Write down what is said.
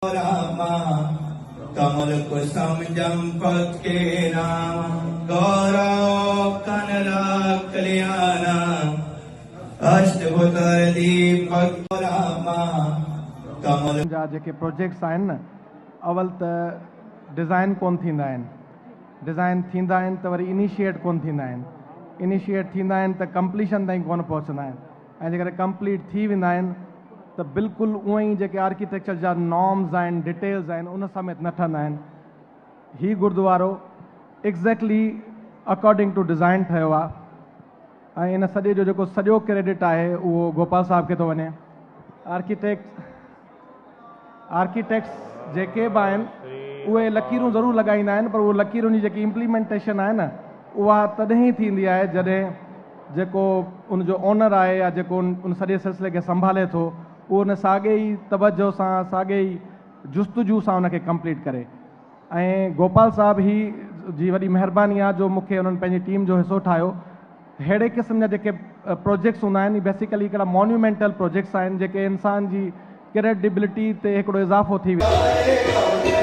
रामा कमल कुसुम जंपत के नाम गौरव कनरा कल्याणा अष्टभुतर दीपक रामा कमल जा जेके प्रोजेक्ट्स आहिनि न अवल त डिज़ाइन कोन थींदा आहिनि, डिज़ाइन थींदा आहिनि त वरी इनिशिएट कोन थींदा आहिनि, इनिशिएट थींदा आहिनि त कंप्लीशन ताईं कोन पहुचंदा आहिनि ऐं जेकॾहिं कंप्लीट थी वेंदा आहिनि त बिल्कुलु उअं ई जेके आर्किटेक्चर जा नॉर्म्स आहिनि, डिटेल्स आहिनि, उन समेत न ठहंदा आहिनि। ही गुरुद्वारो एग्ज़ैक्टली अकॉर्डिंग टू डिज़ाइन ठहियो आहे ऐं इन सॼे जो जेको सॼो क्रेडिट आहे उहो गोपाल साहब खे थो वञे। आर्किटेक्ट्स जेके बि आहिनि उहे लकीरूं ज़रूरु लॻाईंदा आहिनि, पर उहो लकीरुनि जी जेकी इम्प्लीमेंटेशन आहे न उहा तॾहिं ई थींदी आहे जॾहिं जेको उनजो ओनर आहे या जेको उन सॼे सिलसिले खे संभाले थो उहो उन साॻे ई तवजो सां, साॻे ई जुस्तजू सां उनखे कंप्लीट करे। ऐं गोपाल साहब ही जी वॾी महिरबानी आहे जो मूंखे उन्हनि पंहिंजी टीम जो हिसो ठाहियो। अहिड़े क़िस्म जा जेके प्रोजेक्ट्स हूंदा आहिनि बेसिकली हिकिड़ा मॉन्यूमेंटल प्रोजेक्ट्स आहिनि जेके इंसान जी क्रेडिबिलिटी ते हिकिड़ो इज़ाफ़ो थी वेंदो आहे।